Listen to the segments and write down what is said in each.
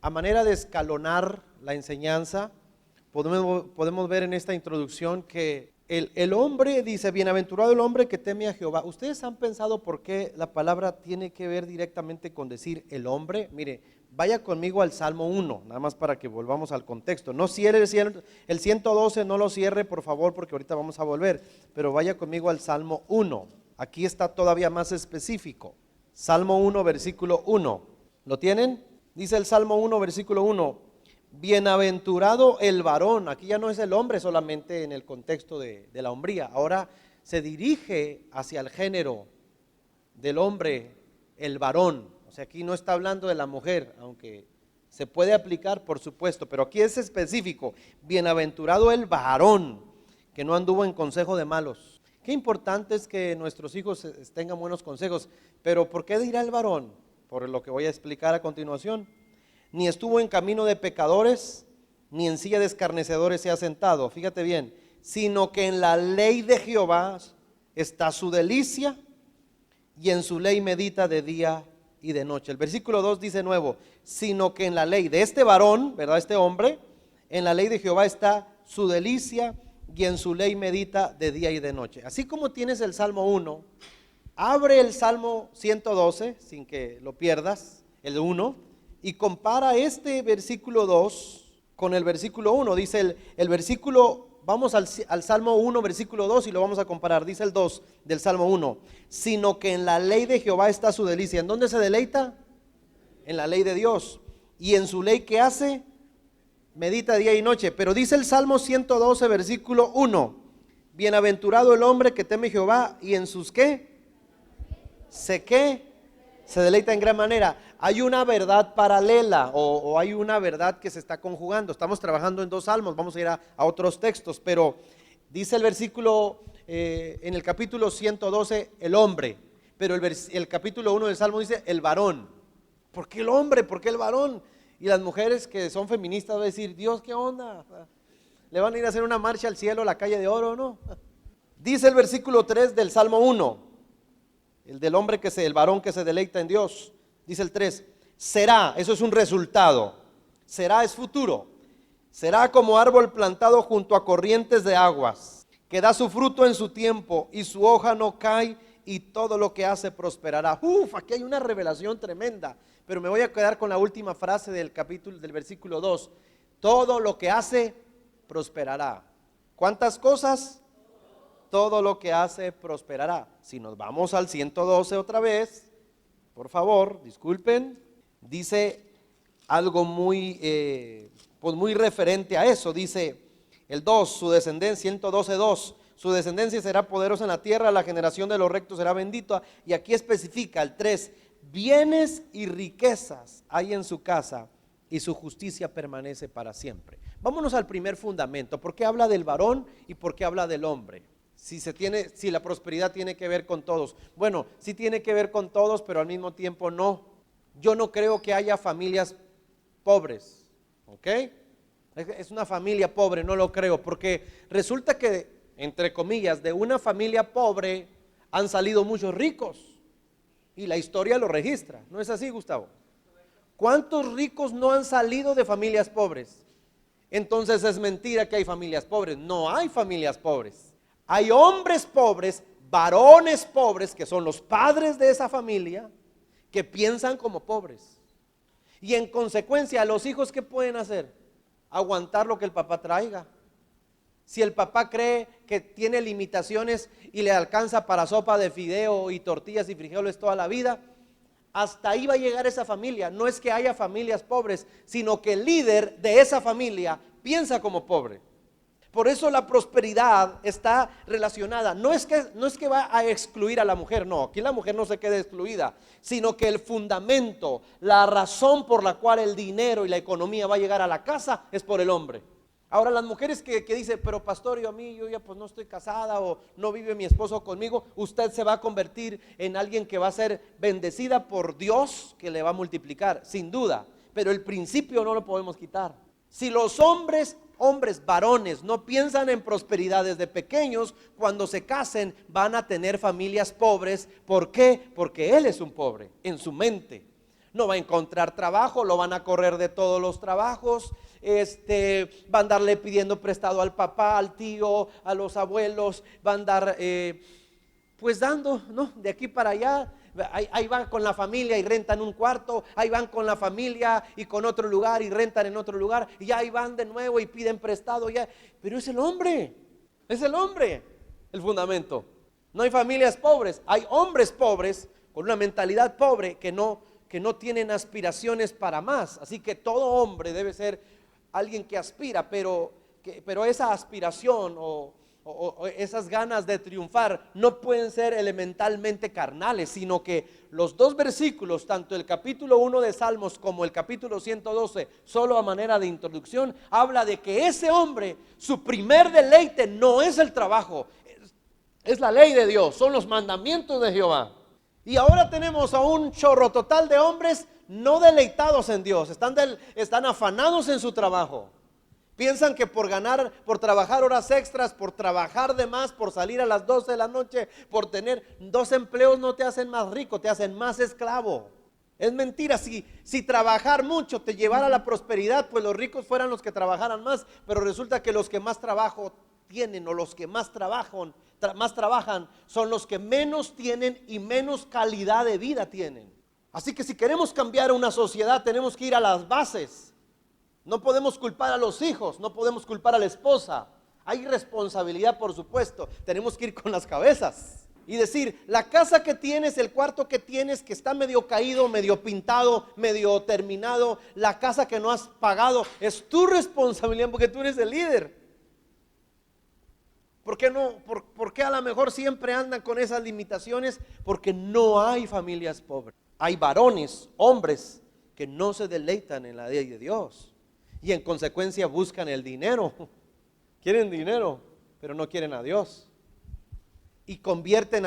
a manera de escalonar la enseñanza, podemos ver en esta introducción que el hombre dice, bienaventurado el hombre que teme a Jehová. ¿Ustedes han pensado por qué la palabra tiene que ver directamente con decir el hombre? Mire, vaya conmigo al Salmo 1, nada más para que volvamos al contexto. No cierre el 112, no lo cierre por favor, porque ahorita vamos a volver, pero vaya conmigo al Salmo 1. Aquí está todavía más específico. Salmo 1, versículo 1. ¿Lo tienen? Dice el Salmo 1, versículo 1. Bienaventurado el varón. Aquí ya no es el hombre solamente en el contexto de la hombría. Ahora se dirige hacia el género del hombre, el varón. O sea, aquí no está hablando de la mujer, aunque se puede aplicar, por supuesto, pero aquí es específico. Bienaventurado el varón que no anduvo en consejo de malos. Qué importante es que nuestros hijos tengan buenos consejos, pero ¿por qué dirá el varón? Por lo que voy a explicar a continuación. Ni estuvo en camino de pecadores, ni en silla de escarnecedores se ha sentado, fíjate bien, sino que en la ley de Jehová está su delicia, y en su ley medita de día y de noche. El versículo 2 dice nuevo, sino que en la ley de este varón, ¿verdad? Este hombre, en la ley de Jehová está su delicia, y en su ley medita de día y de noche. Así como tienes el Salmo 1, abre el Salmo 112, sin que lo pierdas, el 1, y compara este versículo 2 con el versículo 1. Dice el versículo, vamos al Salmo 1, versículo 2 y lo vamos a comparar. Dice el 2 del Salmo 1, sino que en la ley de Jehová está su delicia. ¿En dónde se deleita? En la ley de Dios. Y en su ley, ¿qué hace? Medita día y noche. Pero dice el Salmo 112, versículo 1, bienaventurado el hombre que teme Jehová y en sus ¿qué? Se deleita en gran manera. Hay una verdad paralela o hay una verdad que se está conjugando. Estamos trabajando en dos salmos, vamos a ir a otros textos, pero dice el versículo en el capítulo 112 el hombre, pero el capítulo 1 del salmo dice el varón. ¿Por qué el hombre? ¿Por qué el varón? Y las mujeres que son feministas van a decir, Dios, ¿qué onda? ¿Le van a ir a hacer una marcha al cielo a la calle de oro o no? Dice el versículo 3 del Salmo 1, el del hombre el varón que se deleita en Dios. Dice el 3, será, eso es un resultado, será es futuro, será como árbol plantado junto a corrientes de aguas, que da su fruto en su tiempo y su hoja no cae y todo lo que hace prosperará. Aquí hay una revelación tremenda, pero me voy a quedar con la última frase del versículo 2, todo lo que hace prosperará. ¿Cuántas cosas? Todo lo que hace prosperará. Si nos vamos al 112 otra vez, por favor, disculpen, dice algo muy referente a eso. Dice el 2, su descendencia, 112:2, su descendencia será poderosa en la tierra, la generación de los rectos será bendita. Y aquí especifica el 3, bienes y riquezas hay en su casa y su justicia permanece para siempre. Vámonos al primer fundamento. ¿Por qué habla del varón y por qué habla del hombre? Si la prosperidad tiene que ver con todos. Bueno, sí tiene que ver con todos, pero al mismo tiempo no. Yo no creo que haya familias pobres, ¿ok? Es una familia pobre, no lo creo, porque resulta que, entre comillas, de una familia pobre han salido muchos ricos. Y la historia lo registra, ¿no es así, Gustavo? ¿Cuántos ricos no han salido de familias pobres? Entonces es mentira que hay familias pobres. No hay familias pobres. Hay hombres pobres, varones pobres, que son los padres de esa familia, que piensan como pobres. Y en consecuencia, los hijos, ¿qué pueden hacer? Aguantar lo que el papá traiga. Si el papá cree que tiene limitaciones y le alcanza para sopa de fideo y tortillas y frijoles toda la vida, hasta ahí va a llegar esa familia. No es que haya familias pobres, sino que el líder de esa familia piensa como pobre. Por eso la prosperidad está relacionada, no es que va a excluir a la mujer, no, aquí la mujer no se queda excluida, sino que el fundamento, la razón por la cual el dinero y la economía va a llegar a la casa es por el hombre. Ahora las mujeres que dicen, pero pastor, yo ya pues no estoy casada o no vive mi esposo conmigo, usted se va a convertir en alguien que va a ser bendecida por Dios, que le va a multiplicar, sin duda, pero el principio no lo podemos quitar. Si los hombres, varones, no piensan en prosperidad desde pequeños, cuando se casen van a tener familias pobres. ¿Por qué? Porque él es un pobre en su mente. no va a encontrar trabajo, lo van a correr de todos los trabajos, va a andarle pidiendo prestado al papá, al tío, a los abuelos, va a andar pues dando, ¿no? De aquí para allá. Ahí van con la familia y rentan un cuarto, ahí van con la familia y con otro lugar y rentan en otro lugar, y ahí van de nuevo y piden prestado ya. Pero es el hombre el fundamento. No hay familias pobres, hay hombres pobres con una mentalidad pobre que no tienen aspiraciones para más. Así que todo hombre debe ser alguien que aspira, pero esa aspiración o esas ganas de triunfar no pueden ser elementalmente carnales, sino que los dos versículos, tanto el capítulo 1 de Salmos como el capítulo 112, solo a manera de introducción, habla de que ese hombre, su primer deleite no es el trabajo, es la ley de Dios, son los mandamientos de Jehová. Y ahora tenemos a un chorro total de hombres no deleitados en Dios, están afanados en su trabajo. Piensan que por trabajar horas extras, por trabajar de más, por salir a las 12 de la noche, por tener 2 empleos no te hacen más rico, te hacen más esclavo. Es mentira. Si trabajar mucho te llevara a la prosperidad, pues los ricos fueran los que trabajaran más, pero resulta que los que más trabajo tienen o los que más trabajan son los que menos tienen y menos calidad de vida tienen. Así que si queremos cambiar una sociedad, tenemos que ir a las bases. No podemos culpar a los hijos, no podemos culpar a la esposa. Hay responsabilidad, por supuesto. Tenemos que ir con las cabezas y decir, la casa que tienes, el cuarto que tienes, que está medio caído, medio pintado, medio terminado, la casa que no has pagado, es tu responsabilidad porque tú eres el líder. ¿Por qué no? ¿Por qué a lo mejor siempre andan con esas limitaciones? Porque no hay familias pobres. Hay varones, hombres, que no se deleitan en la ley de Dios. Y en consecuencia buscan el dinero. Quieren dinero, pero no quieren a Dios. Y convierten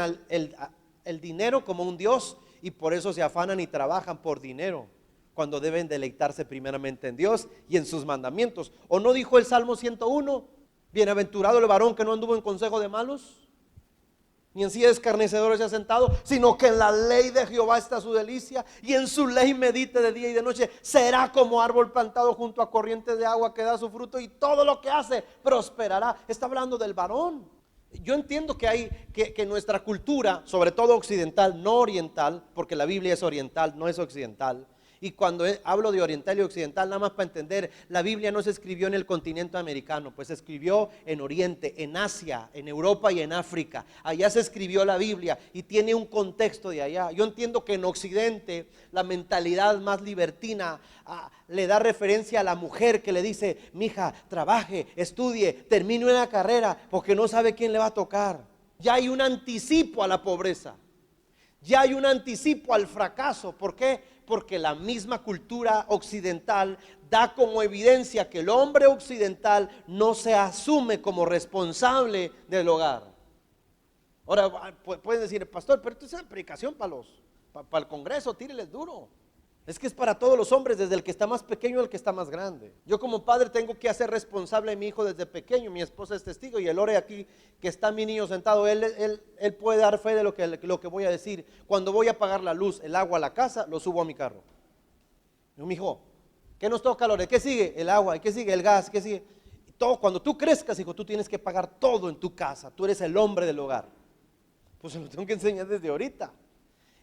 el dinero como un Dios. Y por eso se afanan y trabajan por dinero, cuando deben deleitarse primeramente en Dios y en sus mandamientos. ¿O no dijo el Salmo 101? Bienaventurado el varón que no anduvo en consejo de malos, ni en silla de escarnecedores se ha sentado, sino que en la ley de Jehová está su delicia, y en su ley medite de día y de noche. Será como árbol plantado junto a corrientes de agua que da su fruto, y todo lo que hace prosperará. Está hablando del varón. Yo entiendo que nuestra cultura, sobre todo occidental, no oriental, porque la Biblia es oriental, no es occidental. Y cuando hablo de oriental y occidental, nada más para entender, la Biblia no se escribió en el continente americano, pues se escribió en Oriente, en Asia, en Europa y en África. Allá se escribió la Biblia y tiene un contexto de allá. Yo entiendo que en Occidente la mentalidad más libertina le da referencia a la mujer que le dice, mija, trabaje, estudie, termine una carrera, porque no sabe quién le va a tocar. Ya hay un anticipo a la pobreza. Ya hay un anticipo al fracaso. ¿Por qué? Porque la misma cultura occidental da como evidencia que el hombre occidental no se asume como responsable del hogar. Ahora pueden decir, pastor, pero esto es una predicación para el Congreso, tíreles duro. Es que es para todos los hombres, desde el que está más pequeño al que está más grande. Yo como padre tengo que hacer responsable a mi hijo desde pequeño. Mi esposa es testigo y el Lore aquí que está mi niño sentado, él puede dar fe de lo que voy a decir. Cuando voy a pagar la luz, el agua, la casa, lo subo a mi carro. Yo, mi hijo, ¿qué nos toca, Lore? ¿Qué sigue? El agua, ¿qué sigue? El gas, ¿qué sigue? Todo, cuando tú crezcas, hijo, tú tienes que pagar todo en tu casa. Tú eres el hombre del hogar. Pues se lo tengo que enseñar desde ahorita.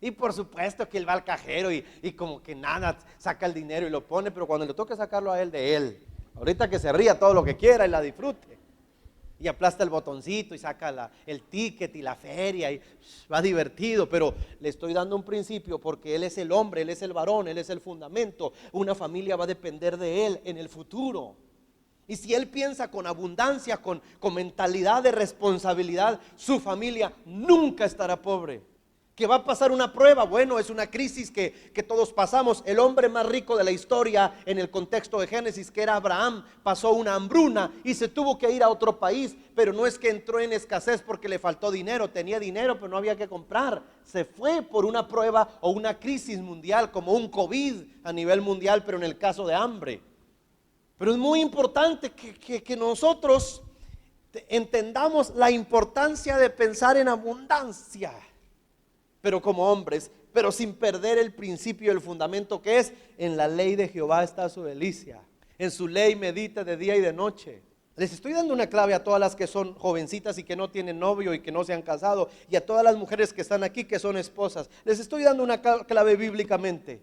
Y por supuesto que él va al cajero y como que nada, saca el dinero y lo pone, pero cuando le toque sacarlo a él, de él. Ahorita que se ría todo lo que quiera y la disfrute. Y aplasta el botoncito y saca el ticket y la feria y va divertido, pero le estoy dando un principio porque él es el hombre, él es el varón, él es el fundamento. Una familia va a depender de él en el futuro. Y si él piensa con abundancia, con mentalidad de responsabilidad, su familia nunca estará pobre. Que va a pasar una prueba, bueno, es una crisis que todos pasamos. El hombre más rico de la historia en el contexto de Génesis, que era Abraham, pasó una hambruna y se tuvo que ir a otro país, pero no es que entró en escasez porque le faltó dinero, tenía dinero pero no había que comprar. Se fue por una prueba o una crisis mundial, como un COVID a nivel mundial, pero en el caso de hambre. Pero es muy importante que nosotros entendamos la importancia de pensar en abundancia. Pero como hombres pero sin perder el principio y el fundamento que es: en la ley de Jehová está su delicia, en su ley medita de día y de noche. Les estoy dando una clave a todas las que son jovencitas y que no tienen novio y que no se han casado, y a todas las mujeres que están aquí que son esposas. Les estoy dando una clave bíblicamente.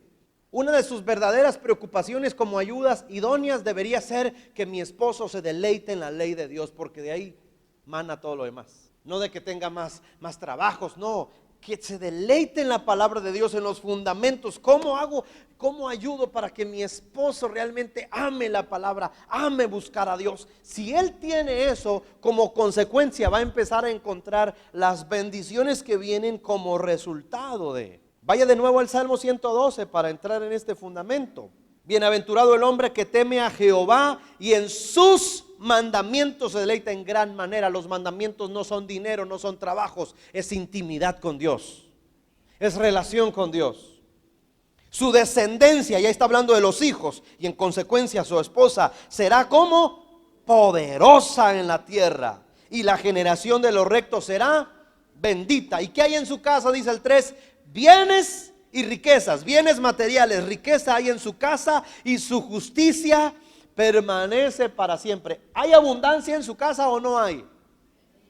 Una de sus verdaderas preocupaciones como ayudas idóneas debería ser que mi esposo se deleite en la ley de Dios, porque de ahí mana todo lo demás. No de que tenga más trabajos, no, que se deleite en la palabra de Dios, en los fundamentos. ¿Cómo ayudo para que mi esposo realmente ame la palabra, ame buscar a Dios? Si él tiene eso, como consecuencia va a empezar a encontrar las bendiciones que vienen como resultado de. Vaya de nuevo al Salmo 112 para entrar en este fundamento. Bienaventurado el hombre que teme a Jehová y en sus mandamientos se deleita en gran manera. Los mandamientos no son dinero, no son trabajos, es intimidad con Dios, es relación con Dios. Su descendencia, ya está hablando de los hijos, y en consecuencia su esposa será como poderosa en la tierra, y la generación de los rectos será bendita. ¿Y qué hay en su casa? Dice el 3: bienes y riquezas, bienes materiales, riqueza hay en su casa, y su justicia permanece para siempre. ¿Hay abundancia en su casa o no hay?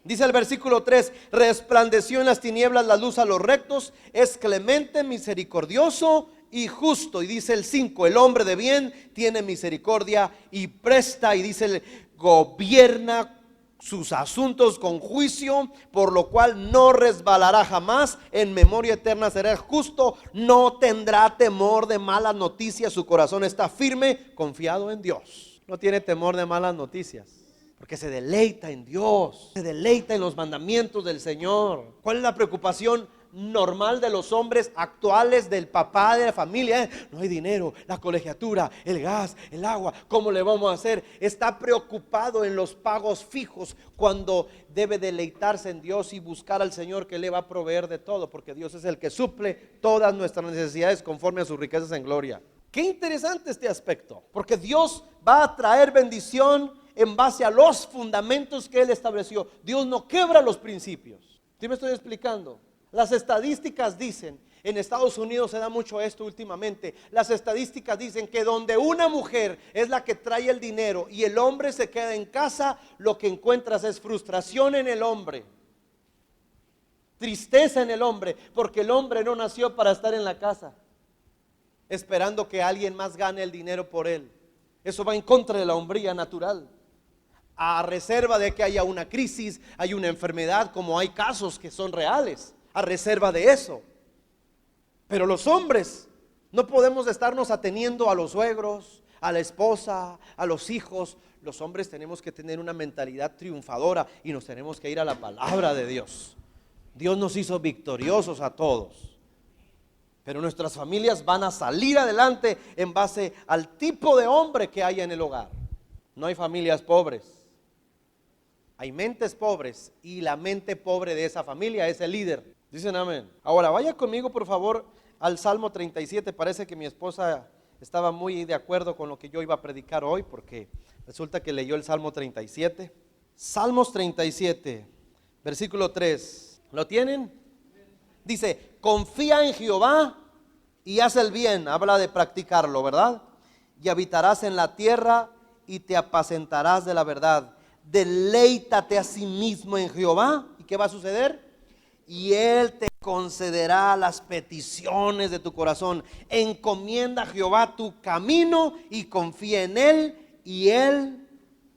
Dice el versículo 3: resplandeció en las tinieblas la luz a los rectos, es clemente, misericordioso y justo. Y dice el 5: el hombre de bien tiene misericordia y presta. Y dice: gobierna sus asuntos con juicio, por lo cual no resbalará jamás, en memoria eterna será justo, no tendrá temor de malas noticias, su corazón está firme, confiado en Dios. No tiene temor de malas noticias, porque se deleita en Dios, se deleita en los mandamientos del Señor. ¿Cuál es la preocupación normal de los hombres actuales, del papá de la familia? No hay dinero, la colegiatura, el gas, el agua, ¿cómo le vamos a hacer? Está preocupado en los pagos fijos, cuando debe deleitarse en Dios y buscar al Señor, que le va a proveer de todo, porque Dios es el que suple todas nuestras necesidades conforme a sus riquezas en gloria. Qué interesante este aspecto, porque Dios va a traer bendición en base a los fundamentos que Él estableció. Dios no quebra los principios. ¿Sí me estoy explicando? Las estadísticas dicen, en Estados Unidos se da mucho esto últimamente, las estadísticas dicen que donde una mujer es la que trae el dinero y el hombre se queda en casa, lo que encuentras es frustración en el hombre, tristeza en el hombre, porque el hombre no nació para estar en la casa esperando que alguien más gane el dinero por él. Eso va en contra de la hombría natural, a reserva de que haya una crisis, hay una enfermedad, como hay casos que son reales, a reserva de eso. Pero los hombres no podemos estarnos ateniendo a los suegros, a la esposa, a los hijos. Los hombres tenemos que tener una mentalidad triunfadora y nos tenemos que ir a la palabra de Dios. Dios nos hizo victoriosos a todos, pero nuestras familias van a salir adelante en base al tipo de hombre que haya en el hogar. No hay familias pobres, hay mentes pobres, y la mente pobre de esa familia es el líder. Dicen amén. Ahora vaya conmigo por favor al Salmo 37. Parece que mi esposa estaba muy de acuerdo con lo que yo iba a predicar hoy, porque resulta que leyó el Salmo 37. Salmos 37, versículo 3. ¿Lo tienen? Dice: confía en Jehová y haz el bien. Habla de practicarlo, ¿verdad? Y habitarás en la tierra y te apacentarás de la verdad. Deleítate a sí mismo en Jehová. ¿Y qué va a suceder? Y Él te concederá las peticiones de tu corazón. Encomienda a Jehová tu camino y confía en Él, y Él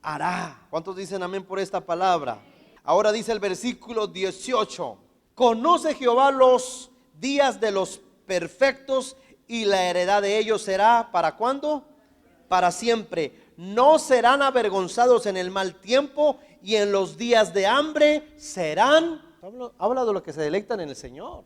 hará. ¿Cuántos dicen amén por esta palabra? Ahora dice el versículo 18: conoce Jehová los días de los perfectos, y la heredad de ellos será, ¿para cuándo? Para siempre. No serán avergonzados en el mal tiempo, y en los días de hambre serán. Habla de los que se deleitan en el Señor,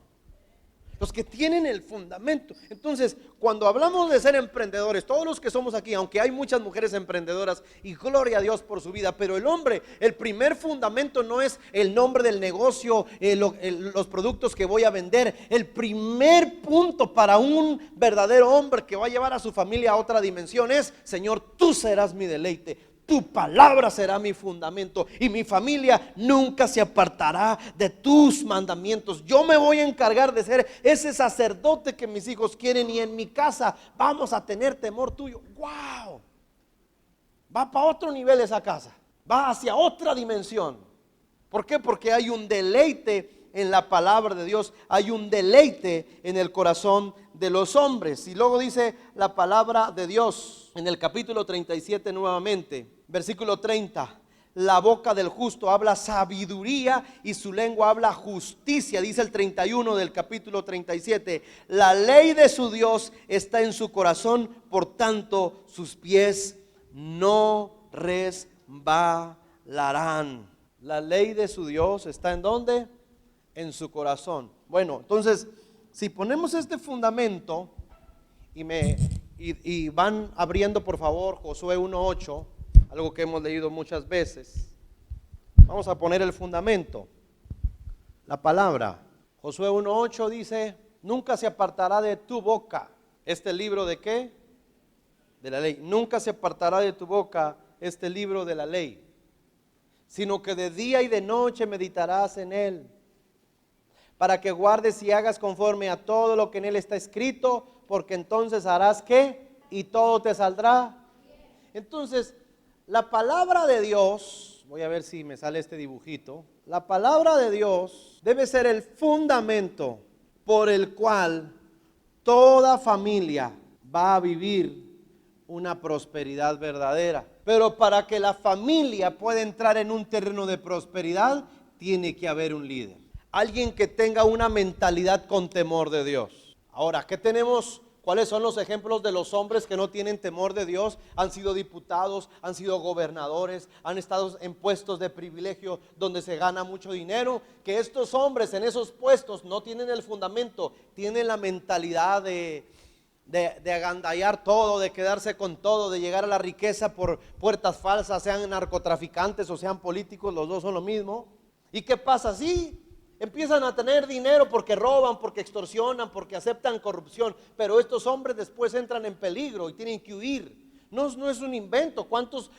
los que tienen el fundamento. Entonces, cuando hablamos de ser emprendedores, todos los que somos aquí, aunque hay muchas mujeres emprendedoras, y gloria a Dios por su vida, pero el hombre, el primer fundamento no es el nombre del negocio, los productos que voy a vender. El primer punto para un verdadero hombre que va a llevar a su familia a otra dimensión es: Señor, tú serás mi deleite, Tu palabra será mi fundamento y mi familia nunca se apartará de tus mandamientos. Yo me voy a encargar de ser ese sacerdote que mis hijos quieren y en mi casa vamos a tener temor tuyo. ¡Wow! Va para otro nivel esa casa, va hacia otra dimensión. ¿Por qué? Porque hay un deleite en la palabra de Dios, hay un deleite en el corazón de los hombres. Y luego dice la palabra de Dios en el capítulo 37 nuevamente, versículo 30. La boca del justo habla sabiduría y su lengua habla justicia. Dice el 31 del capítulo 37. La ley de su Dios está en su corazón, por tanto sus pies no resbalarán. La ley de su Dios está ¿en dónde? En su corazón. Bueno, entonces, si ponemos este fundamento y van abriendo por favor Josué 1:8, algo que hemos leído muchas veces. Vamos a poner el fundamento, la palabra. Josué 1:8 dice: nunca se apartará de tu boca este libro de ¿qué? De la ley. Nunca se apartará de tu boca este libro de la ley, sino que de día y de noche meditarás en él, para que guardes y hagas conforme a todo lo que en él está escrito, porque entonces harás ¿qué? Y todo te saldrá. Entonces, la palabra de Dios, voy a ver si me sale este dibujito. La palabra de Dios debe ser el fundamento por el cual toda familia va a vivir una prosperidad verdadera. Pero para que la familia pueda entrar en un terreno de prosperidad, tiene que haber un líder. Alguien que tenga una mentalidad con temor de Dios. Ahora, ¿qué tenemos? ¿Cuáles son los ejemplos de los hombres que no tienen temor de Dios? Han sido diputados, han sido gobernadores, han estado en puestos de privilegio donde se gana mucho dinero. Que estos hombres en esos puestos no tienen el fundamento, tienen la mentalidad de agandallar todo, de quedarse con todo, de llegar a la riqueza por puertas falsas, sean narcotraficantes o sean políticos, los dos son lo mismo. ¿Y qué pasa? Sí, empiezan a tener dinero porque roban, porque extorsionan, porque aceptan corrupción, pero estos hombres después entran en peligro y tienen que huir. No es un invento. ¿Cuántos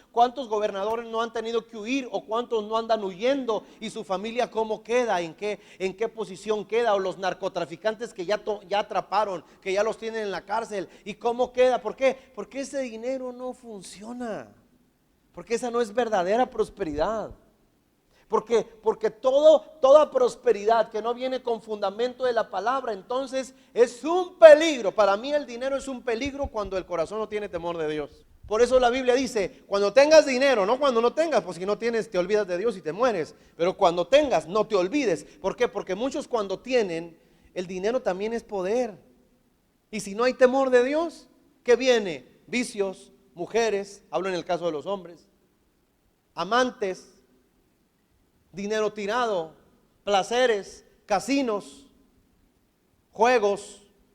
gobernadores no han tenido que huir o cuántos no andan huyendo y su familia cómo queda, en qué posición queda? O los narcotraficantes que ya atraparon, que ya los tienen en la cárcel, y cómo queda. ¿Por qué? Porque ese dinero no funciona, porque esa no es verdadera prosperidad. Porque toda prosperidad que no viene con fundamento de la palabra, entonces es un peligro. Para mí el dinero es un peligro cuando el corazón no tiene temor de Dios. Por eso la Biblia dice: cuando tengas dinero, no cuando no tengas, pues si no tienes te olvidas de Dios y te mueres. Pero cuando tengas, no te olvides. ¿Por qué? Porque muchos cuando tienen, el dinero también es poder. Y si no hay temor de Dios, ¿qué viene? Vicios, mujeres, hablo en el caso de los hombres, amantes, dinero tirado, placeres, casinos, juego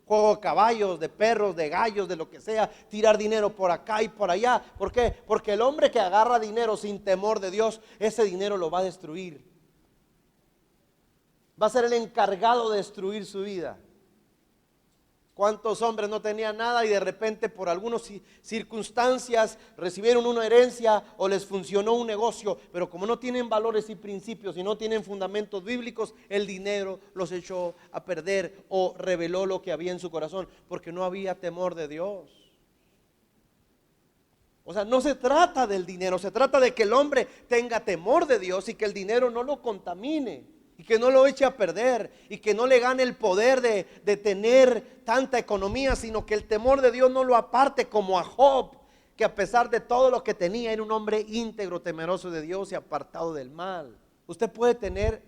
de caballos, de perros, de gallos, de lo que sea, tirar dinero por acá y por allá. ¿Por qué? Porque el hombre que agarra dinero sin temor de Dios, ese dinero lo va a destruir. Va a ser el encargado de destruir su vida. ¿Cuántos hombres no tenían nada y de repente por algunas circunstancias recibieron una herencia o les funcionó un negocio? Pero como no tienen valores y principios y no tienen fundamentos bíblicos, el dinero los echó a perder o reveló lo que había en su corazón, porque no había temor de Dios. O sea, no se trata del dinero, se trata de que el hombre tenga temor de Dios y que el dinero no lo contamine. Y que no lo eche a perder, y que no le gane el poder de tener tanta economía, sino que el temor de Dios no lo aparte, como a Job, que a pesar de todo lo que tenía, era un hombre íntegro, temeroso de Dios y apartado del mal. Usted puede tener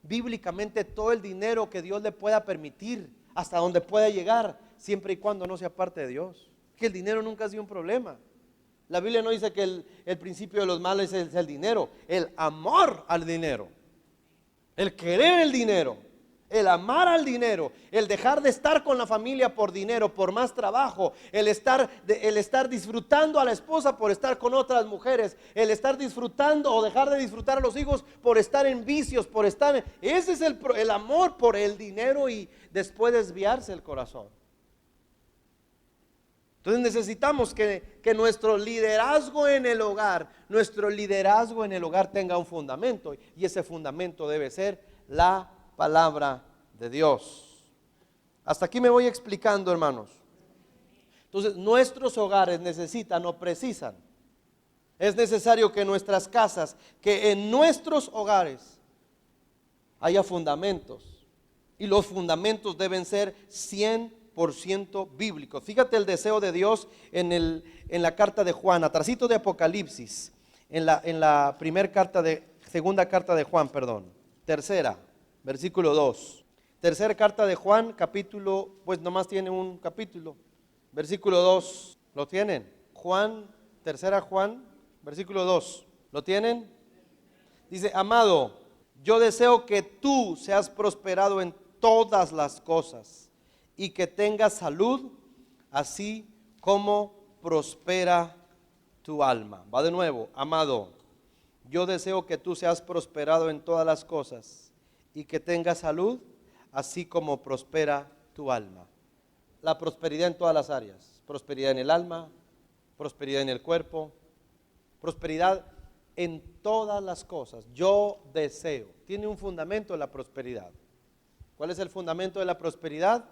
bíblicamente todo el dinero que Dios le pueda permitir, hasta donde pueda llegar, siempre y cuando no se aparte de Dios. Que el dinero nunca ha sido un problema. La Biblia no dice que el principio de los males es el dinero, el amor al dinero. El querer el dinero, el amar al dinero, el dejar de estar con la familia por dinero, por más trabajo, el estar disfrutando a la esposa por estar con otras mujeres, el estar disfrutando o dejar de disfrutar a los hijos por estar en vicios, ese es el amor por el dinero y después desviarse el corazón. Entonces necesitamos que nuestro liderazgo en el hogar, tenga un fundamento, y ese fundamento debe ser la palabra de Dios. Hasta aquí me voy explicando, hermanos. Entonces nuestros hogares necesitan o precisan, es necesario que nuestras casas, que en nuestros hogares haya fundamentos, y los fundamentos deben ser 100% bíblicos. Fíjate el deseo de Dios en la carta de Juan, atrasito de Apocalipsis, en la segunda carta de Juan, tercera, versículo 2. Tercera carta de Juan, capítulo, pues nomás tiene un capítulo, versículo 2, ¿lo tienen? Tercera Juan, versículo 2, ¿lo tienen? Dice: amado, yo deseo que tú seas prosperado en todas las cosas y que tengas salud, así como prospera tu alma. Va de nuevo: amado, yo deseo que tú seas prosperado en todas las cosas y que tengas salud, así como prospera tu alma. La prosperidad en todas las áreas: prosperidad en el alma, prosperidad en el cuerpo, prosperidad en todas las cosas. Yo deseo. Tiene un fundamento la prosperidad. ¿Cuál es el fundamento de la prosperidad?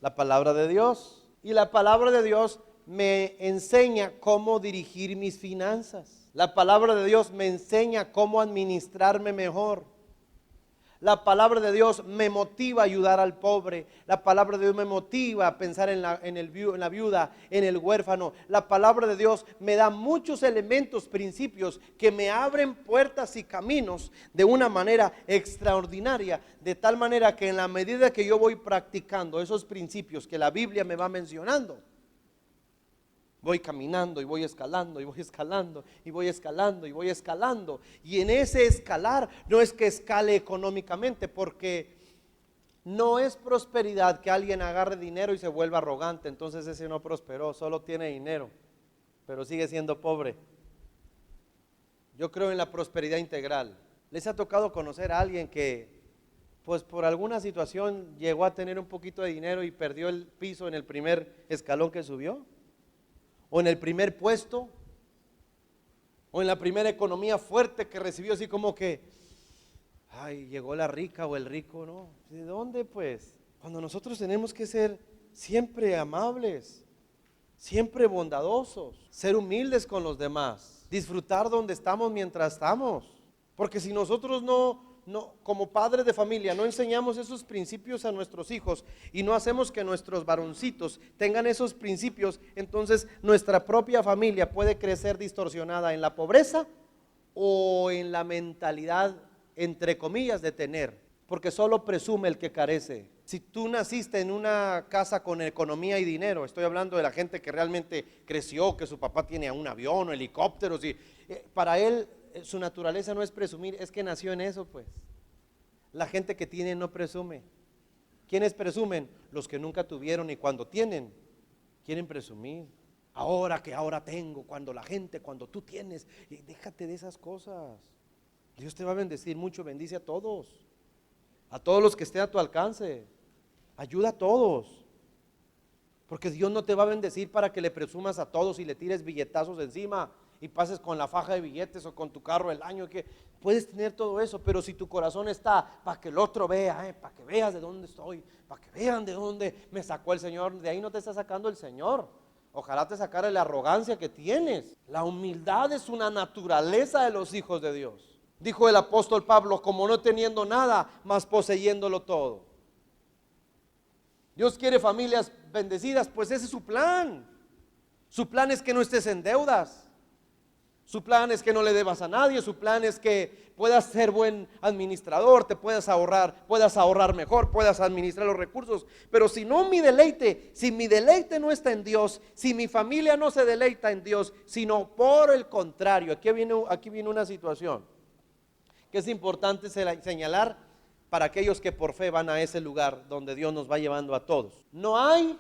La palabra de Dios. Y la palabra de Dios me enseña cómo dirigir mis finanzas. La palabra de Dios me enseña cómo administrarme mejor. La palabra de Dios me motiva a ayudar al pobre. La palabra de Dios me motiva a pensar en la viuda, en el huérfano. La palabra de Dios me da muchos elementos, principios que me abren puertas y caminos de una manera extraordinaria, de tal manera que en la medida que yo voy practicando esos principios que la Biblia me va mencionando, voy caminando y voy escalando y voy escalando y voy escalando y voy escalando. Y en ese escalar no es que escale económicamente, porque no es prosperidad que alguien agarre dinero y se vuelva arrogante. Entonces ese no prosperó, solo tiene dinero, pero sigue siendo pobre. Yo creo en la prosperidad integral. ¿Les ha tocado conocer a alguien que, pues por alguna situación, llegó a tener un poquito de dinero y perdió el piso en el primer escalón que subió? ¿O en el primer puesto? ¿O en la primera economía fuerte que recibió, así como que, ay, llegó la rica o el rico? ¿No? ¿De dónde pues? Cuando nosotros tenemos que ser siempre amables, siempre bondadosos, ser humildes con los demás, disfrutar donde estamos mientras estamos. Porque si nosotros no, como padres de familia, no enseñamos esos principios a nuestros hijos y no hacemos que nuestros varoncitos tengan esos principios, entonces nuestra propia familia puede crecer distorsionada en la pobreza o en la mentalidad, entre comillas, de tener, porque solo presume el que carece. Si tú naciste en una casa con economía y dinero, estoy hablando de la gente que realmente creció, que su papá tiene un avión o helicópteros, y para él su naturaleza no es presumir, es que nació en eso. Pues la gente que tiene no presume. ¿Quiénes presumen? Los que nunca tuvieron, y cuando tienen quieren presumir. Ahora tengo, cuando tú tienes. Y déjate de esas cosas. Dios te va a bendecir mucho. Bendice a todos los que estén a tu alcance. Ayuda a todos, porque Dios no te va a bendecir para que le presumas a todos y le tires billetazos encima y pases con la faja de billetes o con tu carro el año. Que puedes tener todo eso, pero si tu corazón está para que el otro vea, para que veas de dónde estoy, para que vean de dónde me sacó el Señor, de ahí no te está sacando el Señor. Ojalá te sacara la arrogancia que tienes. La humildad es una naturaleza de los hijos de Dios. Dijo el apóstol Pablo: como no teniendo nada, mas poseyéndolo todo. Dios quiere familias bendecidas, pues ese es su plan. Su plan es que no estés en deudas. Su plan es que no le debas a nadie. Su plan es que puedas ser buen administrador, te puedas ahorrar mejor, puedas administrar los recursos. Pero si mi deleite no está en Dios, si mi familia no se deleita en Dios, sino por el contrario, aquí viene una situación que es importante señalar para aquellos que por fe van a ese lugar donde Dios nos va llevando a todos. No hay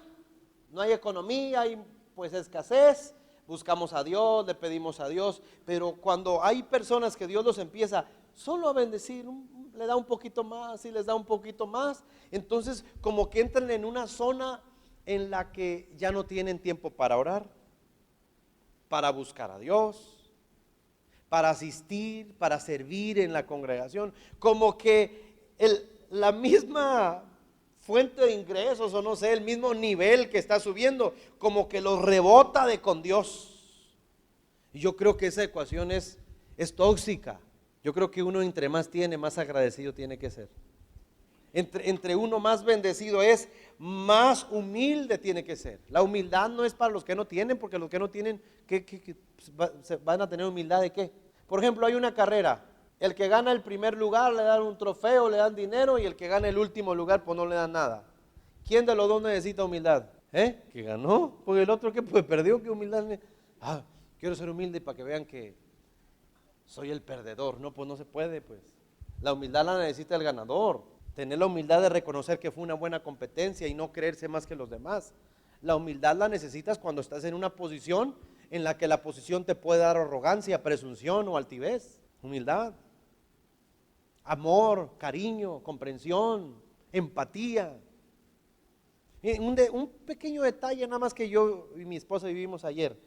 economía, hay pues escasez. Buscamos a Dios, le pedimos a Dios, pero cuando hay personas que Dios los empieza solo a bendecir, le da un poquito más y les da un poquito más, entonces como que entran en una zona en la que ya no tienen tiempo para orar, para buscar a Dios, para asistir, para servir en la congregación, como que la misma fuente de ingresos, o no sé, el mismo nivel que está subiendo, como que los rebota de con Dios. Y yo creo que esa ecuación es tóxica. Yo creo que uno entre más tiene, más agradecido tiene que ser. Entre uno más bendecido es, más humilde tiene que ser. La humildad no es para los que no tienen, porque los que no tienen, van a tener humildad de qué? Por ejemplo, hay una carrera, el que gana el primer lugar le dan un trofeo, le dan dinero, y el que gana el último lugar pues no le dan nada. ¿Quién de los dos necesita humildad? Que ganó, porque el otro que pues perdió, ¿qué humildad? Quiero ser humilde para que vean que soy el perdedor. No, pues no se puede, pues. La humildad la necesita el ganador. Tener la humildad de reconocer que fue una buena competencia y no creerse más que los demás. La humildad la necesitas cuando estás en una posición en la que la posición te puede dar arrogancia, presunción o altivez. Humildad, amor, cariño, comprensión, empatía. Un pequeño detalle nada más que yo y mi esposa vivimos ayer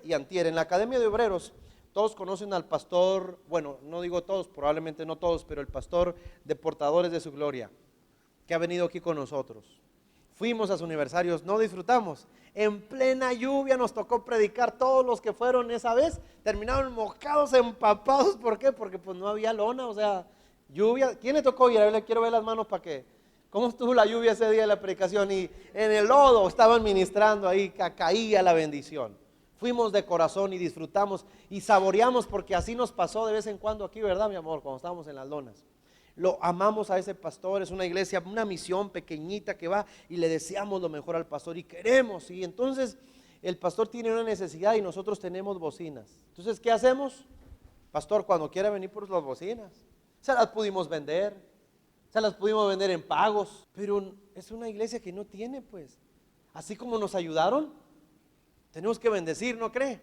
y antier en la Academia de Obreros. Todos conocen al pastor, bueno, no digo todos, probablemente no todos, pero el pastor de Portadores de su Gloria, que ha venido aquí con nosotros. Fuimos a sus aniversarios, no disfrutamos. En plena lluvia nos tocó predicar, todos los que fueron esa vez terminaron mojados, empapados. ¿Por qué? Porque pues no había lona, o sea, lluvia. ¿Quién le tocó ir? A ver, le quiero ver las manos para que. ¿Cómo estuvo la lluvia ese día de la predicación? Y en el lodo estaban ministrando ahí, caía la bendición. Fuimos de corazón y disfrutamos y saboreamos, porque así nos pasó de vez en cuando aquí, ¿verdad, mi amor? Cuando estábamos en las lonas. Lo amamos a ese pastor, es una iglesia, una misión pequeñita que va y le deseamos lo mejor al pastor y queremos. Y entonces el pastor tiene una necesidad y nosotros tenemos bocinas. Entonces, ¿qué hacemos? Pastor, cuando quiera venir por las bocinas, se las pudimos vender, se las pudimos vender en pagos, pero es una iglesia que no tiene, pues. Así como nos ayudaron, tenemos que bendecir, ¿no cree?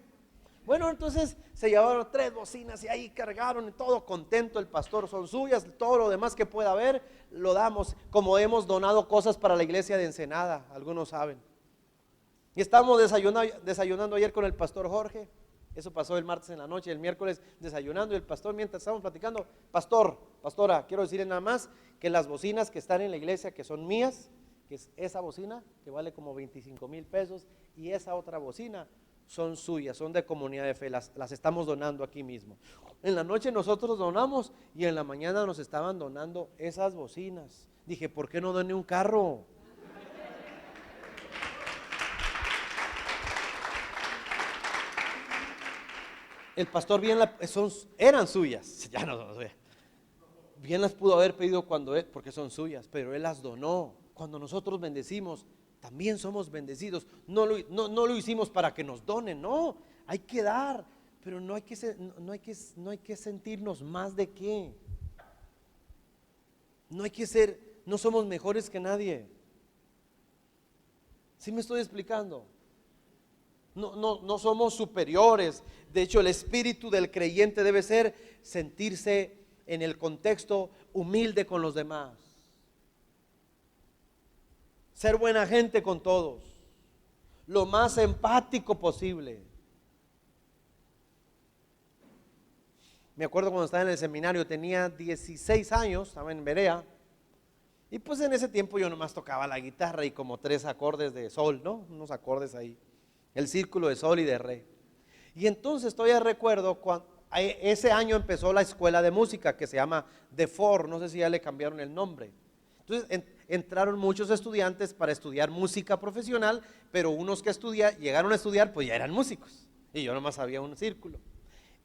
Bueno, entonces se llevaron 3 bocinas y ahí cargaron, todo contento el pastor, son suyas, todo lo demás que pueda haber, lo damos, como hemos donado cosas para la iglesia de Ensenada, algunos saben. Y estábamos desayunando ayer con el pastor Jorge, eso pasó el martes en la noche, el miércoles desayunando, y el pastor, mientras estábamos platicando, pastora, quiero decirle nada más que las bocinas que están en la iglesia, que son mías, que es esa bocina, que vale como 25,000 pesos, y esa otra bocina, son suyas, son de Comunidad de Fe, las estamos donando aquí mismo. En la noche nosotros donamos y en la mañana nos estaban donando esas bocinas. Dije, ¿por qué no doné un carro? El pastor bien eran suyas, ya no son suyas. Bien las pudo haber pedido porque son suyas, pero él las donó. Cuando nosotros bendecimos, también somos bendecidos. No lo hicimos para que nos donen, no, hay que dar, pero no hay que sentirnos más de qué. No somos mejores que nadie. ¿Sí me estoy explicando? No somos superiores. De hecho, el espíritu del creyente debe ser sentirse en el contexto humilde con los demás. Ser buena gente con todos, lo más empático posible. Me acuerdo cuando estaba en el seminario, tenía 16 años, estaba en Berea, y pues en ese tiempo yo nomás tocaba la guitarra y como 3 acordes de sol, ¿no? Unos acordes ahí, el círculo de sol y de re. Y entonces todavía recuerdo cuando ese año empezó la escuela de música que se llama DeFor, no sé si ya le cambiaron el nombre. Entonces entraron muchos estudiantes para estudiar música profesional, pero unos que llegaron a estudiar pues ya eran músicos y yo nomás había un círculo.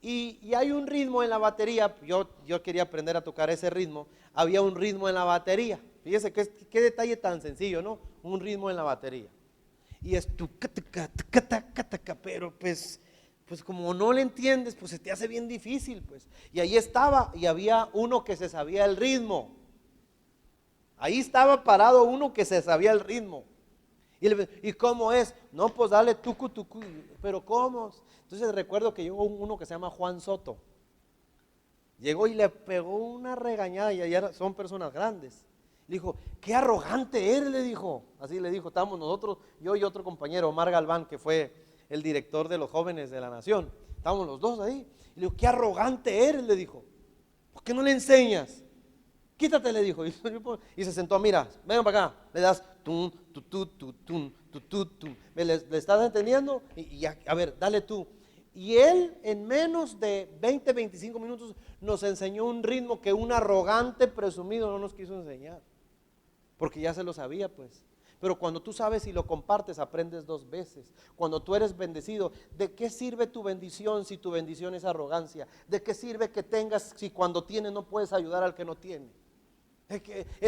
Y hay un ritmo en la batería, yo quería aprender a tocar ese ritmo, había un ritmo en la batería. Fíjese qué detalle tan sencillo, ¿no? Un ritmo en la batería. Y es tu pero pues como no le entiendes, pues se te hace bien difícil, pues. Y ahí estaba, y había uno que se sabía el ritmo. Ahí estaba parado uno que se sabía el ritmo. ¿Y cómo es? No, pues dale tucu, pero ¿cómo? Entonces recuerdo que llegó uno que se llama Juan Soto. Llegó y le pegó una regañada, y ya son personas grandes. Le dijo, qué arrogante eres, le dijo. Así le dijo, estábamos nosotros, yo y otro compañero, Omar Galván, que fue el director de los jóvenes de la nación. Estábamos los dos ahí. Y le dijo, qué arrogante eres, le dijo. ¿Por qué no le enseñas? Quítate, le dijo. Y se sentó, mira, vengan para acá. Le das tum, tu, tum. ¿Le estás entendiendo? Y a ver, dale tú. Y él en menos de 20, 25 minutos nos enseñó un ritmo que un arrogante presumido no nos quiso enseñar. Porque ya se lo sabía, pues. Pero cuando tú sabes y lo compartes, aprendes dos veces. Cuando tú eres bendecido, ¿de qué sirve tu bendición si tu bendición es arrogancia? ¿De qué sirve que tengas si cuando tienes no puedes ayudar al que no tiene?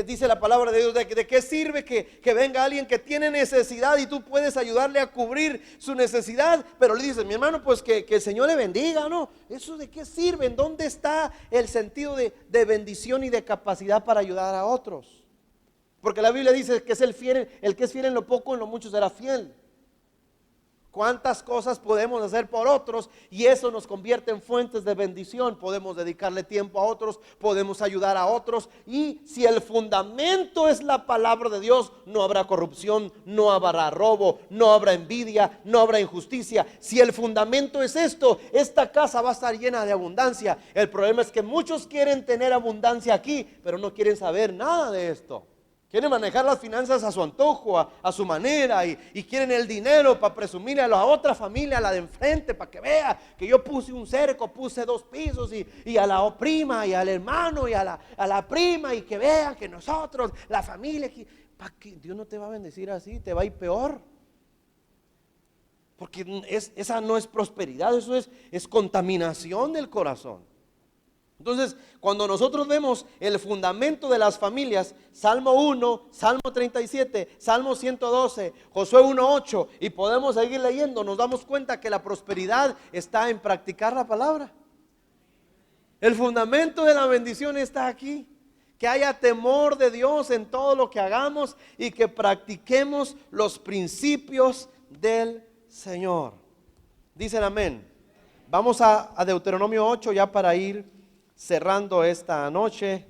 Dice la palabra de Dios, ¿de qué sirve que venga alguien que tiene necesidad y tú puedes ayudarle a cubrir su necesidad? Pero le dices, mi hermano, pues que el Señor le bendiga, ¿no? ¿Eso de qué sirve? ¿En dónde está el sentido de bendición y de capacidad para ayudar a otros? Porque la Biblia dice que es el que es fiel en lo poco, en lo mucho será fiel. ¿Cuántas cosas podemos hacer por otros? Y eso nos convierte en fuentes de bendición. Podemos dedicarle tiempo a otros, podemos ayudar a otros. Y si el fundamento es la palabra de Dios, no habrá corrupción, no habrá robo, no habrá envidia, no habrá injusticia. Si el fundamento es esto, esta casa va a estar llena de abundancia. El problema es que muchos quieren tener abundancia aquí, pero no quieren saber nada de esto. Quieren manejar las finanzas a su antojo, a su manera, y quieren el dinero para presumirle a la otra familia, a la de enfrente, para que vea que yo puse un cerco, puse 2 pisos, y a la prima, y al hermano, y a la prima, y que vean que nosotros, la familia, ¿para qué? Dios no te va a bendecir así, te va a ir peor. Porque esa no es prosperidad, eso es contaminación del corazón. Entonces, cuando nosotros vemos el fundamento de las familias, Salmo 1, Salmo 37, Salmo 112, Josué 1:8, y podemos seguir leyendo, nos damos cuenta que la prosperidad está en practicar la palabra. El fundamento de la bendición está aquí. Que haya temor de Dios en todo lo que hagamos y que practiquemos los principios del Señor. Dicen amén. Vamos a Deuteronomio 8 ya para ir cerrando esta noche,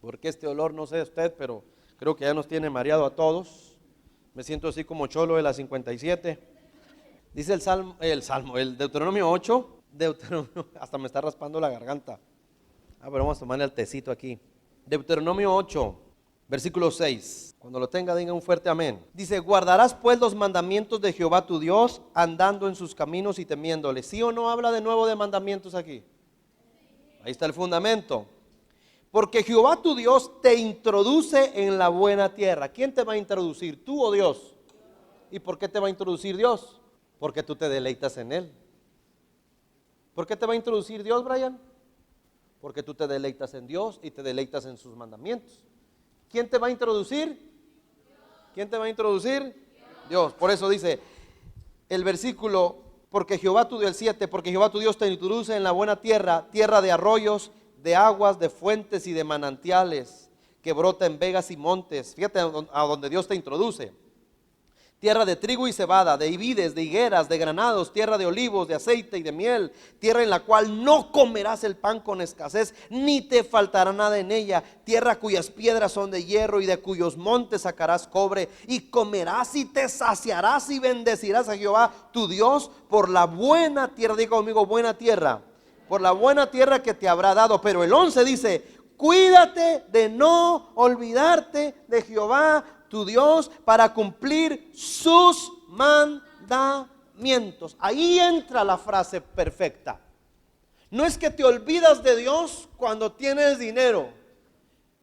porque este olor, no sé usted, pero creo que ya nos tiene mareado a todos. Me siento así como cholo de la 57. Dice el Deuteronomio 8, hasta me está raspando la garganta. Pero vamos a tomarle el tecito aquí. Deuteronomio 8, versículo 6. Cuando lo tenga, diga un fuerte amén. Dice, guardarás pues los mandamientos de Jehová tu Dios, andando en sus caminos y temiéndole. ¿Sí o no habla de nuevo de mandamientos aquí? Ahí está el fundamento. Porque Jehová tu Dios te introduce en la buena tierra. ¿Quién te va a introducir? ¿Tú o Dios? ¿Y por qué te va a introducir Dios? Porque tú te deleitas en Él. ¿Por qué te va a introducir Dios, Brian? Porque tú te deleitas en Dios y te deleitas en sus mandamientos. ¿Quién te va a introducir? ¿Quién te va a introducir? Dios. Por eso dice el versículo, porque Jehová tu Dios, el 7, porque Jehová tu Dios te introduce en la buena tierra, tierra de arroyos, de aguas, de fuentes y de manantiales, que brota en vegas y montes. Fíjate a donde Dios te introduce. Tierra de trigo y cebada, de vides, de higueras, de granados, tierra de olivos, de aceite y de miel, tierra en la cual no comerás el pan con escasez, ni te faltará nada en ella, tierra cuyas piedras son de hierro y de cuyos montes sacarás cobre, y comerás y te saciarás y bendecirás a Jehová tu Dios por la buena tierra. Diga conmigo, buena tierra, por la buena tierra que te habrá dado. Pero el 11 dice, cuídate de no olvidarte de Jehová tu Dios para cumplir sus mandamientos. Ahí entra la frase perfecta. No es que te olvidas de Dios cuando tienes dinero,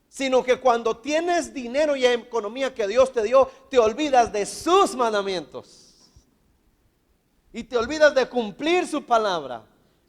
sino que cuando tienes dinero y economía que Dios te dio, te olvidas de sus mandamientos y te olvidas de cumplir su palabra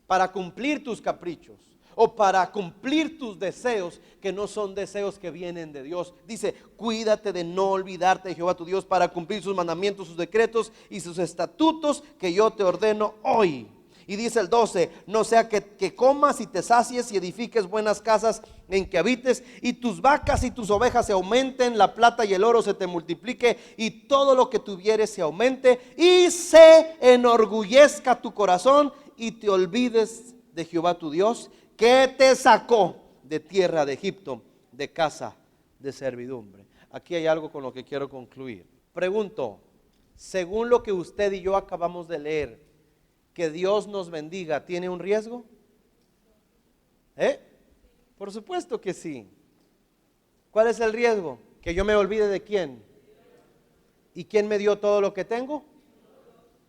para cumplir tus caprichos o para cumplir tus deseos, que no son deseos que vienen de Dios. Dice, cuídate de no olvidarte de Jehová tu Dios para cumplir sus mandamientos, sus decretos y sus estatutos que yo te ordeno hoy. Y dice el 12, no sea que comas y te sacies y edifiques buenas casas en que habites, y tus vacas y tus ovejas se aumenten, la plata y el oro se te multiplique, y todo lo que tuvieres se aumente, y se enorgullezca tu corazón, y te olvides de Jehová tu Dios, que te sacó de tierra de Egipto, de casa de servidumbre. Aquí hay algo con lo que quiero concluir. Pregunto, según lo que usted y yo acabamos de leer, que Dios nos bendiga, ¿tiene un riesgo? Por supuesto que sí. ¿Cuál es el riesgo? Que yo me olvide de quién. ¿Y quién me dio todo lo que tengo?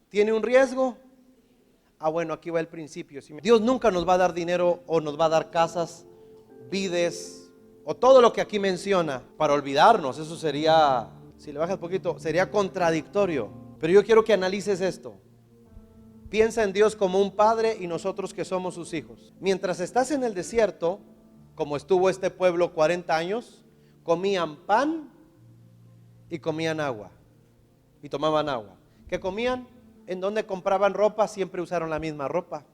¿Tiene un riesgo? Bueno, aquí va el principio. Dios nunca nos va a dar dinero o nos va a dar casas, vides o todo lo que aquí menciona para olvidarnos. Eso sería, si le bajas poquito, sería contradictorio. Pero yo quiero que analices esto. Piensa en Dios como un padre y nosotros que somos sus hijos. Mientras estás en el desierto, como estuvo este pueblo 40 años, comían pan y comían agua y tomaban agua. ¿Qué comían? En donde compraban ropa, siempre usaron la misma ropa.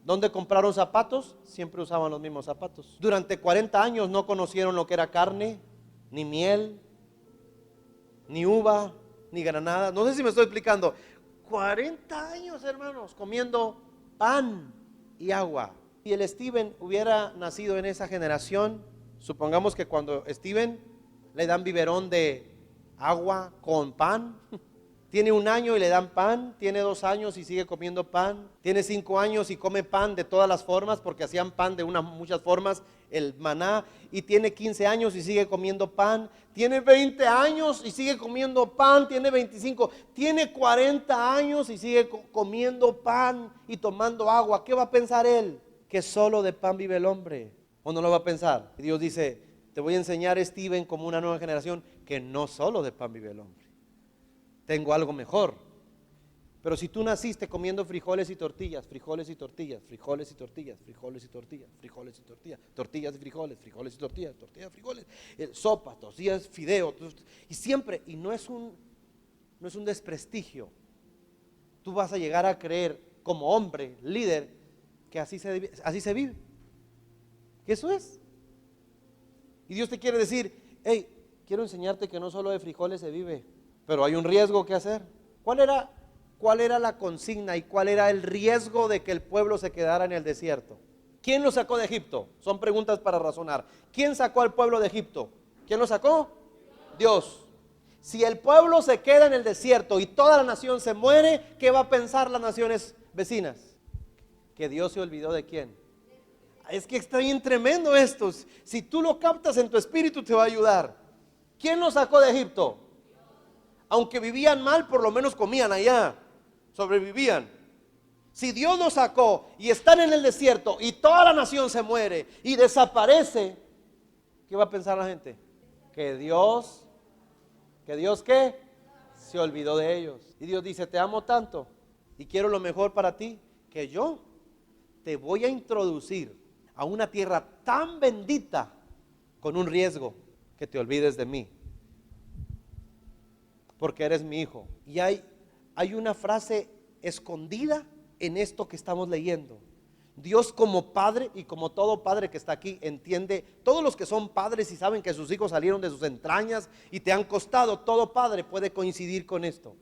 Donde compraron zapatos, siempre usaban los mismos zapatos. Durante 40 años no conocieron lo que era carne, ni miel, ni uva, ni granada. No sé si me estoy explicando. 40 años, hermanos, comiendo pan y agua. Si el Steven hubiera nacido en esa generación, supongamos que cuando Steven le dan biberón de agua con pan, tiene 1 año y le dan pan, tiene 2 años y sigue comiendo pan, tiene 5 años y come pan de todas las formas, porque hacían pan de muchas formas, el maná, y tiene 15 años y sigue comiendo pan, tiene 20 años y sigue comiendo pan, tiene 25, tiene 40 años y sigue comiendo pan y tomando agua. ¿Qué va a pensar él? Que solo de pan vive el hombre. ¿O no lo va a pensar? Y Dios dice, te voy a enseñar, Steven, como una nueva generación, que no solo de pan vive el hombre. Tengo algo mejor. Pero si tú naciste comiendo frijoles y tortillas, frijoles y tortillas, frijoles y tortillas, frijoles y tortillas, frijoles y tortillas, tortillas y frijoles, frijoles y tortillas, tortillas y frijoles, sopa, tortillas, fideo, y siempre, y no es un desprestigio. Tú vas a llegar a creer como hombre, líder, que así se vive. Que eso es. Y Dios te quiere decir, hey, quiero enseñarte que no solo de frijoles se vive, pero hay un riesgo que hacer. ¿Cuál era la consigna y cuál era el riesgo de que el pueblo se quedara en el desierto? ¿Quién lo sacó de Egipto? Son preguntas para razonar. ¿Quién sacó al pueblo de Egipto? ¿Quién lo sacó? Dios. Si el pueblo se queda en el desierto y toda la nación se muere, ¿qué va a pensar las naciones vecinas? Que Dios se olvidó de quién. Es que está bien tremendo esto. Si tú lo captas en tu espíritu te va a ayudar. ¿Quién lo sacó de Egipto? Aunque vivían mal, por lo menos comían allá, sobrevivían. Si Dios los sacó y están en el desierto y toda la nación se muere y desaparece, ¿qué va a pensar la gente? Que Dios ¿qué? Se olvidó de ellos. Y Dios dice, te amo tanto y quiero lo mejor para ti, que yo te voy a introducir a una tierra tan bendita con un riesgo, que te olvides de mí, porque eres mi hijo. Y hay una frase escondida en esto que estamos leyendo. Dios como padre, y como todo padre que está aquí entiende, todos los que son padres y saben que sus hijos salieron de sus entrañas y te han costado, todo padre puede coincidir con esto.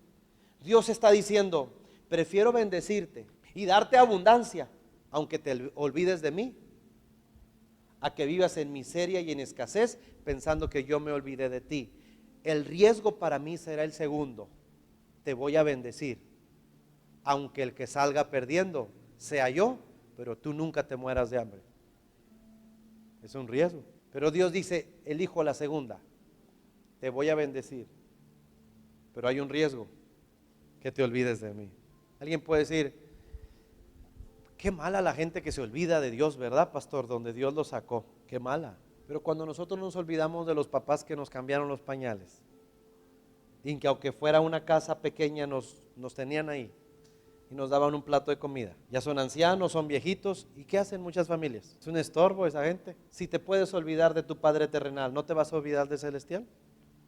Dios está diciendo, prefiero bendecirte y darte abundancia, aunque te olvides de mí, a que vivas en miseria y en escasez pensando que yo me olvidé de ti. El riesgo para mí será el segundo. Te voy a bendecir, aunque el que salga perdiendo sea yo, pero tú nunca te mueras de hambre. Es un riesgo. Pero Dios dice, elijo la segunda. Te voy a bendecir, pero hay un riesgo, que te olvides de mí. Alguien puede decir, qué mala la gente que se olvida de Dios, ¿verdad, pastor? Donde Dios lo sacó, qué mala. Pero cuando nosotros nos olvidamos de los papás que nos cambiaron los pañales, y que aunque fuera una casa pequeña nos tenían ahí y nos daban un plato de comida. Ya son ancianos, son viejitos, ¿y qué hacen muchas familias? Es un estorbo esa gente. Si te puedes olvidar de tu Padre terrenal, ¿no te vas a olvidar de celestial?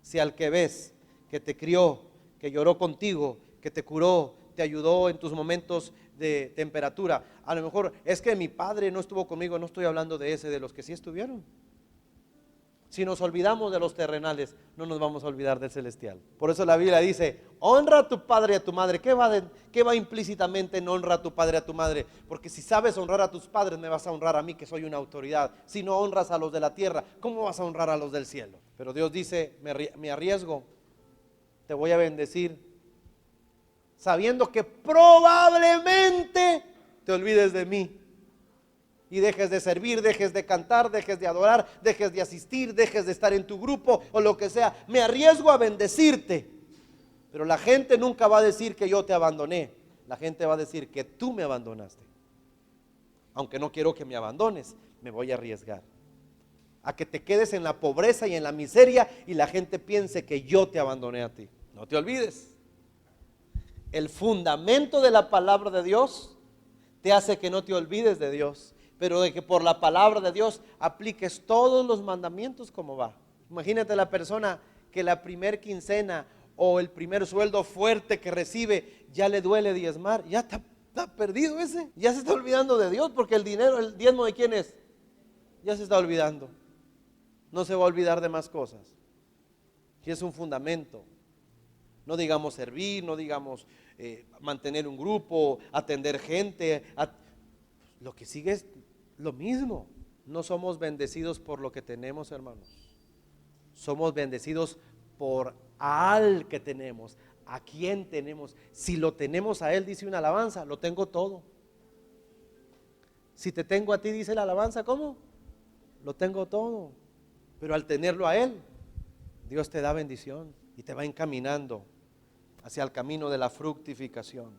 Si al que ves, que te crió, que lloró contigo, que te curó, te ayudó en tus momentos de temperatura, a lo mejor es que mi padre no estuvo conmigo, no estoy hablando de ese, de los que sí estuvieron. Si nos olvidamos de los terrenales, no nos vamos a olvidar del celestial. Por eso la Biblia dice, honra a tu padre y a tu madre. ¿Qué va implícitamente en honra a tu padre y a tu madre? Porque si sabes honrar a tus padres, me vas a honrar a mí, que soy una autoridad. Si no honras a los de la tierra, ¿cómo vas a honrar a los del cielo? Pero Dios dice, me arriesgo, te voy a bendecir, sabiendo que probablemente te olvides de mí. Y dejes de servir, dejes de cantar, dejes de adorar, dejes de asistir, dejes de estar en tu grupo o lo que sea. Me arriesgo a bendecirte. Pero la gente nunca va a decir que yo te abandoné. La gente va a decir que tú me abandonaste. Aunque no quiero que me abandones, me voy a arriesgar a que te quedes en la pobreza y en la miseria y la gente piense que yo te abandoné a ti. No te olvides. El fundamento de la palabra de Dios te hace que no te olvides de Dios, pero de que por la palabra de Dios apliques todos los mandamientos como va. Imagínate la persona que la primer quincena o el primer sueldo fuerte que recibe ya le duele diezmar, ya está perdido ese, ya se está olvidando de Dios, porque el dinero, el diezmo de quién es, ya se está olvidando, no se va a olvidar de más cosas. Y es un fundamento. No digamos servir, no digamos mantener un grupo, atender gente, lo que sigue es lo mismo. No somos bendecidos por lo que tenemos, hermanos. Somos bendecidos por al que tenemos, a quien tenemos. Si lo tenemos a Él, dice una alabanza, lo tengo todo. Si te tengo a ti, dice la alabanza, ¿cómo? Lo tengo todo. Pero al tenerlo a Él, Dios te da bendición y te va encaminando hacia el camino de la fructificación.